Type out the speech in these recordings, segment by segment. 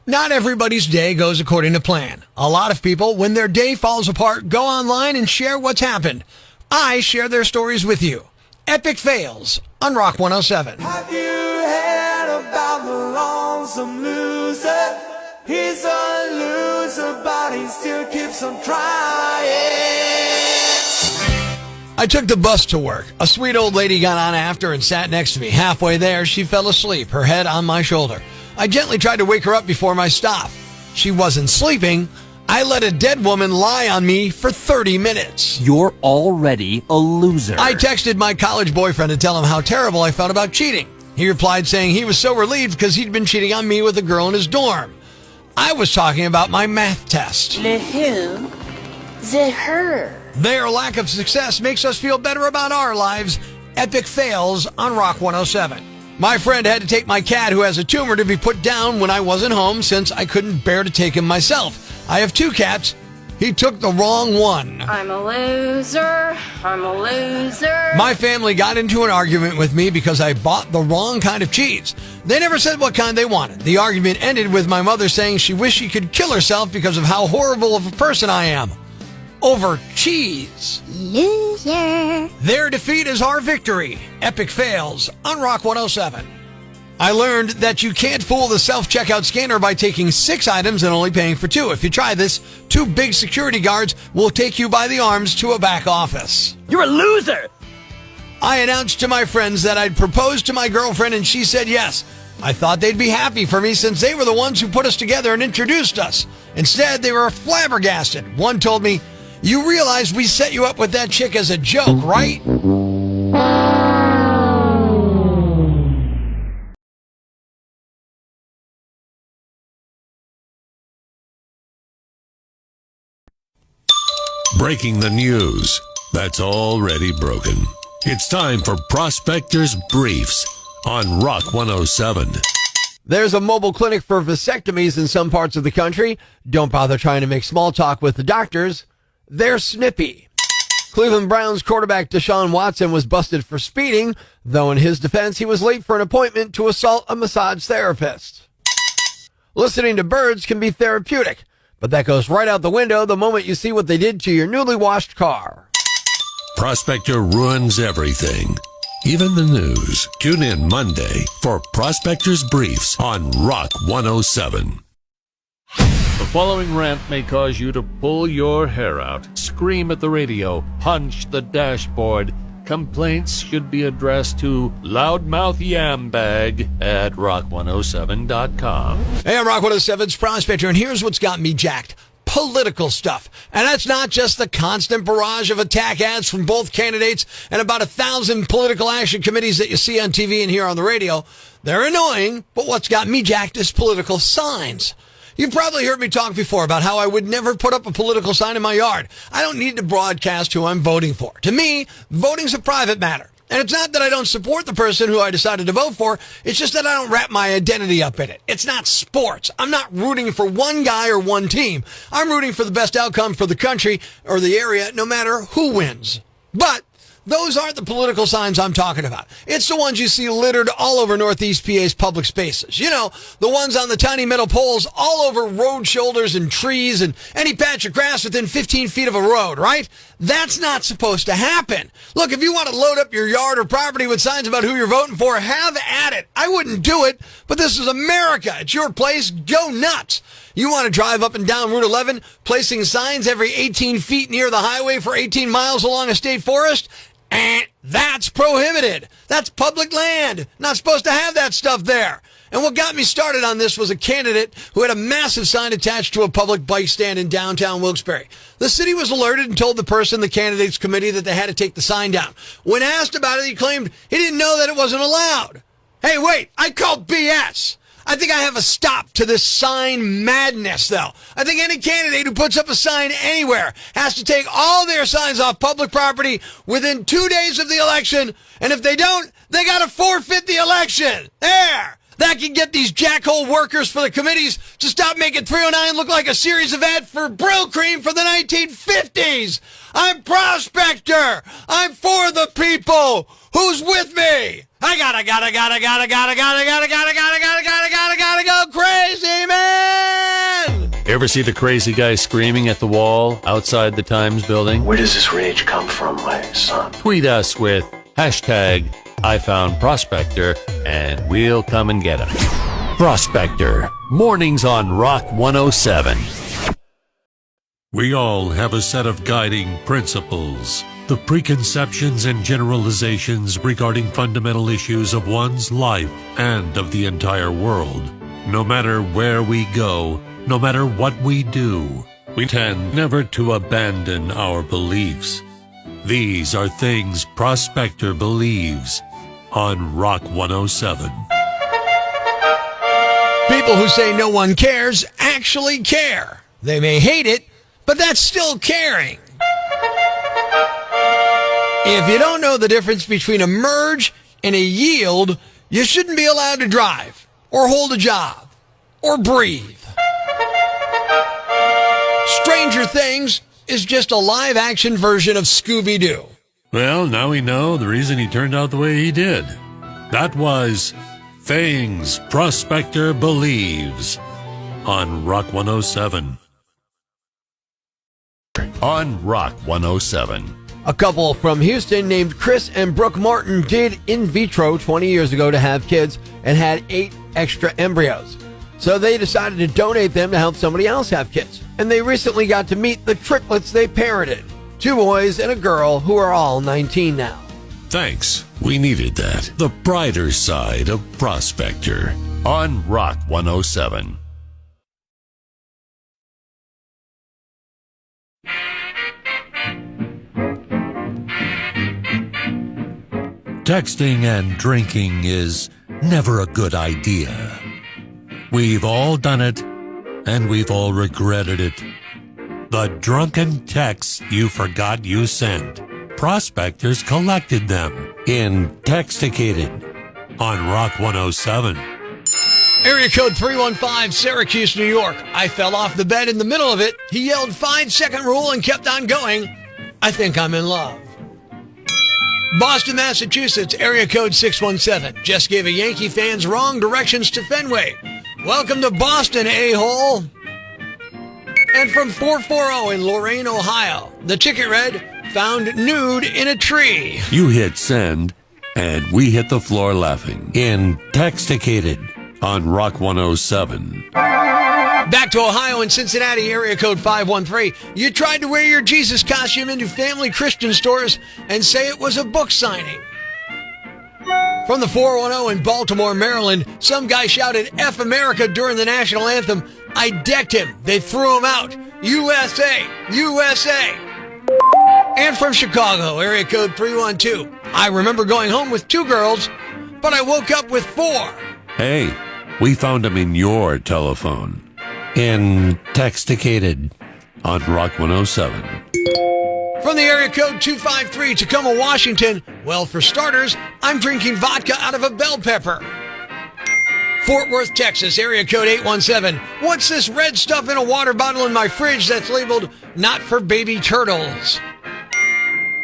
Not everybody's day goes according to plan. A lot of people, when their day falls apart, go online and share what's happened. I share their stories with you. Epic fails on Rock 107. Have you heard about the lonesome loser? He's a loser, but he still keeps on trying. I took the bus to work. A sweet old lady got on after and sat next to me. Halfway there, she fell asleep, her head on my shoulder. I gently tried to wake her up before my stop. She wasn't sleeping. I let a dead woman lie on me for 30 minutes. You're already a loser. I texted my college boyfriend to tell him how terrible I felt about cheating. He replied saying he was so relieved because he'd been cheating on me with a girl in his dorm. I was talking about my math test. The who? The her. Their lack of success makes us feel better about our lives. Epic fails on Rock 107. My friend had to take my cat who has a tumor to be put down when I wasn't home since I couldn't bear to take him myself. I have 2 cats. He took the wrong one. I'm a loser. I'm a loser. My family got into an argument with me because I bought the wrong kind of cheese. They never said what kind they wanted. The argument ended with my mother saying she wished she could kill herself because of how horrible of a person I am. Over cheese. Loser. Their defeat is our victory. Epic fails on Rock 107. I learned that you can't fool the self-checkout scanner by taking 6 items and only paying for 2. If you try this, 2 big security guards will take you by the arms to a back office. You're a loser. I announced to my friends that I'd proposed to my girlfriend and she said yes. I thought they'd be happy for me since they were the ones who put us together and introduced us. Instead, they were flabbergasted. One told me, "You realize we set you up with that chick as a joke, right?" Breaking the news that's already broken. It's time for Prospector's Briefs on Rock 107. There's a mobile clinic for vasectomies in some parts of the country. Don't bother trying to make small talk with the doctors. They're snippy. Cleveland Browns quarterback Deshaun Watson was busted for speeding, though in his defense, he was late for an appointment to assault a massage therapist. Listening to birds can be therapeutic, but that goes right out the window the moment you see what they did to your newly washed car. Prospector ruins everything, even the news. Tune in Monday for Prospector's Briefs on Rock 107. The following rant may cause you to pull your hair out, scream at the radio, punch the dashboard. Complaints should be addressed to Loudmouth Yambag at rock107.com. Hey, I'm Rock 107's Prospector, and here's what's got me jacked. Political stuff. And that's not just the constant barrage of attack ads from both candidates and about 1,000 political action committees that you see on TV and hear on the radio. They're annoying, but what's got me jacked is political signs. You've probably heard me talk before about how I would never put up a political sign in my yard. I don't need to broadcast who I'm voting for. To me, voting's a private matter. And it's not that I don't support the person who I decided to vote for. It's just that I don't wrap my identity up in it. It's not sports. I'm not rooting for one guy or one team. I'm rooting for the best outcome for the country or the area, no matter who wins. But those aren't the political signs I'm talking about. It's the ones you see littered all over Northeast PA's public spaces. You know, the ones on the tiny metal poles all over road shoulders and trees and any patch of grass within 15 feet of a road, right? That's not supposed to happen. Look, if you want to load up your yard or property with signs about who you're voting for, have at it. I wouldn't do it, but this is America. It's your place. Go nuts. You want to drive up and down Route 11, placing signs every 18 feet near the highway for 18 miles along a state forest? That's prohibited. That's public land. Not supposed to have that stuff there. And what got me started on this was a candidate who had a massive sign attached to a public bike stand in downtown Wilkes-Barre. The city was alerted and told the person, the candidates committee, that they had to take the sign down. When asked about it, he claimed he didn't know that it wasn't allowed. Hey, wait, I call BS. I think I have a stop to this sign madness, though. I think any candidate who puts up a sign anywhere has to take all their signs off public property within 2 days of the election, and if they don't, they gotta forfeit the election. There! That can get these jackhole workers for the committees to stop making 309 look like a series of ads for Brill Cream from the 1950s. I'm Prospector. I'm for the people. Who's with me? I gotta go crazy, man. ever see the crazy guy screaming at the wall outside the Times building? Where does this rage come from, my son? Tweet us with hashtag #IFoundProspector and we'll come and get him. Prospector, mornings on Rock 107. We all have a set of guiding principles, the preconceptions and generalizations regarding fundamental issues of one's life and of the entire world. No matter where we go, no matter what we do, we tend never to abandon our beliefs. These are things Prospector believes on Rock 107. People who say no one cares actually care. They may hate it, but that's still caring. If you don't know the difference between a merge and a yield, you shouldn't be allowed to drive, or hold a job, or breathe. Stranger Things is just a live-action version of Scooby-Doo. Well, now we know the reason he turned out the way he did. That was Things Prospector Believes on Rock 107. On Rock 107. A couple from Houston named Chris and Brooke Martin did in vitro 20 years ago to have kids and had 8 extra embryos. So they decided to donate them to help somebody else have kids. And they recently got to meet the triplets they parented. 2 boys and a girl who are all 19 now. Thanks. We needed that. The brighter side of Prospector On Rock 107. Texting and drinking is never a good idea. We've all done it, and we've all regretted it. The drunken texts you forgot you sent. Prospectors collected them in Texticated on Rock 107. Area code 315, Syracuse, New York. I fell off the bed in the middle of it. He yelled 5-second rule and kept on going. I think I'm in love. Boston, Massachusetts, area code 617. Just gave a Yankee fans wrong directions to Fenway. Welcome to Boston, a-hole. And from 440 in Lorain, Ohio, the ticket read, found nude in a tree. You hit send, and we hit the floor laughing in Texticated on Rock 107. Back to Ohio and Cincinnati, area code 513. You tried to wear your Jesus costume into family Christian stores and say it was a book signing. From the 410 in Baltimore, Maryland, some guy shouted F America during the national anthem. I decked him. They threw him out. USA! USA! And from Chicago, area code 312. I remember going home with 2 girls, but I woke up with 4. Hey, we found him in your telephone. In Texticated on Rock 107. From the area code 253, Tacoma, Washington. Well, for starters, I'm drinking vodka out of a bell pepper. Fort Worth, Texas, area code 817. What's this red stuff in a water bottle in my fridge that's labeled not for baby turtles?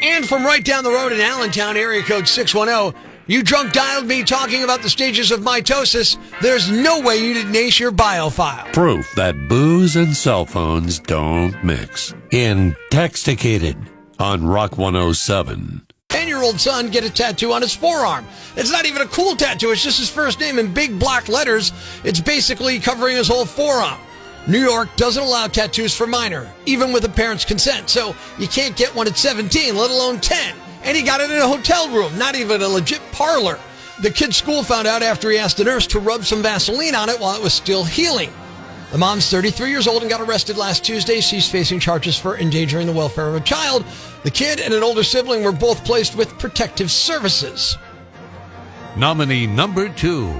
And from right down the road in Allentown, area code 610. You drunk dialed me talking about the stages of mitosis. There's no way you didn't ace your biofile. Proof that booze and cell phones don't mix. In Texticated on Rock 107. 10-year-old son get a tattoo on his forearm. It's not even a cool tattoo. It's just his first name in big block letters. It's basically covering his whole forearm. New York doesn't allow tattoos for minor, even with a parent's consent. So you can't get one at 17, let alone 10. And he got it in a hotel room, not even a legit parlor. The kid's school found out after he asked the nurse to rub some Vaseline on it while it was still healing. The mom's 33 years old and got arrested last Tuesday. She's facing charges for endangering the welfare of a child. The kid and an older sibling were both placed with protective services. Nominee number 2.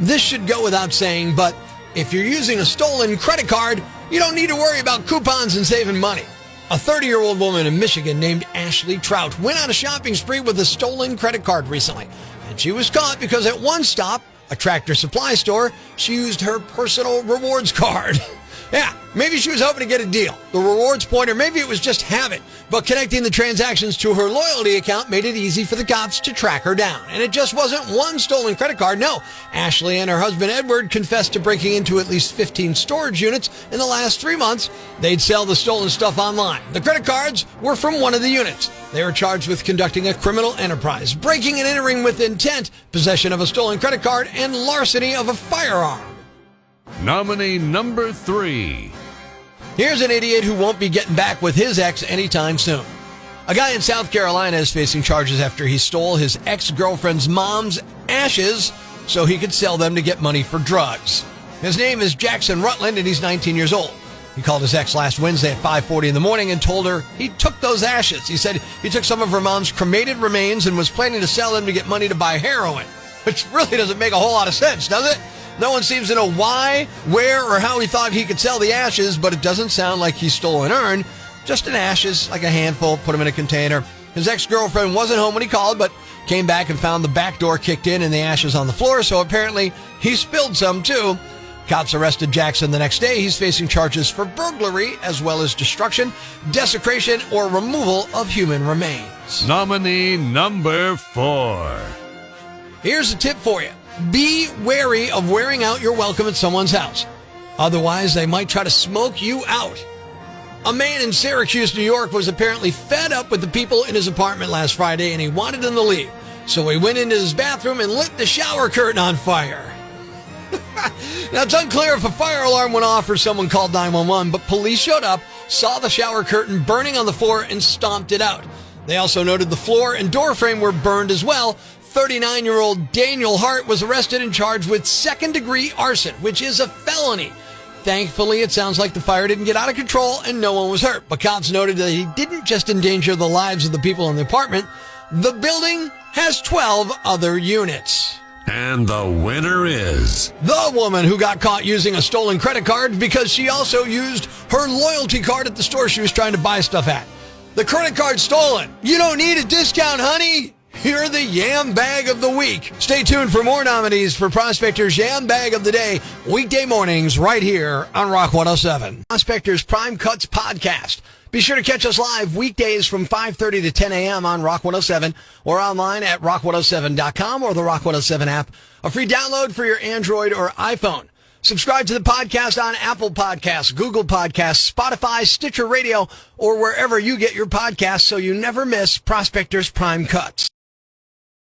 This should go without saying, but if you're using a stolen credit card, you don't need to worry about coupons and saving money. A 30-year-old woman in Michigan named Ashley Trout went on a shopping spree with a stolen credit card recently. And she was caught because at one stop, a Tractor Supply store, she used her personal rewards card. Yeah, maybe she was hoping to get a deal. The rewards pointer, maybe it was just habit. But connecting the transactions to her loyalty account made it easy for the cops to track her down. And it just wasn't one stolen credit card. No, Ashley and her husband Edward confessed to breaking into at least 15 storage units in the last 3 months. They'd sell the stolen stuff online. The credit cards were from one of the units. They were charged with conducting a criminal enterprise, breaking and entering with intent, possession of a stolen credit card, and larceny of a firearm. Nominee number 3. Here's an idiot who won't be getting back with his ex anytime soon. A guy in South Carolina is facing charges after he stole his ex-girlfriend's mom's ashes so he could sell them to get money for drugs. His name is Jackson Rutland, and he's 19 years old. He called his ex last Wednesday at 5:40 in the morning and told her he took those ashes. He said he took some of her mom's cremated remains and was planning to sell them to get money to buy heroin, which really doesn't make a whole lot of sense, does it? No one seems to know why, where, or how he thought he could sell the ashes, but it doesn't sound like he stole an urn, just an ashes, like a handful, put them in a container. His ex-girlfriend wasn't home when he called, but came back and found the back door kicked in and the ashes on the floor, so apparently he spilled some too. Cops arrested Jackson the next day. He's facing charges for burglary, as well as destruction, desecration, or removal of human remains. Nominee number 4. Here's a tip for you. Be wary of wearing out your welcome at someone's house. Otherwise, they might try to smoke you out. A man in Syracuse, New York, was apparently fed up with the people in his apartment last Friday, and he wanted them to leave. So he went into his bathroom and lit the shower curtain on fire. Now, it's unclear if a fire alarm went off or someone called 911, but police showed up, saw the shower curtain burning on the floor, and stomped it out. They also noted the floor and door frame were burned as well. 39-year-old Daniel Hart was arrested and charged with second-degree arson, which is a felony. Thankfully, it sounds like the fire didn't get out of control and no one was hurt. But cops noted that he didn't just endanger the lives of the people in the apartment. The building has 12 other units. And the winner is The woman who got caught using a stolen credit card because she also used her loyalty card at the store she was trying to buy stuff at. The credit card's stolen. You don't need a discount, honey. You're the Yambag of the week. Stay tuned for more nominees for Prospector's Yambag of the Day, weekday mornings right here on Rock 107. Prospector's Prime Cuts podcast. Be sure to catch us live weekdays from 5:30 to 10 a.m. on Rock 107 or online at rock107.com or the Rock 107 app. A free download for your Android or iPhone. Subscribe to the podcast on Apple Podcasts, Google Podcasts, Spotify, Stitcher Radio, or wherever you get your podcasts so you never miss Prospector's Prime Cuts.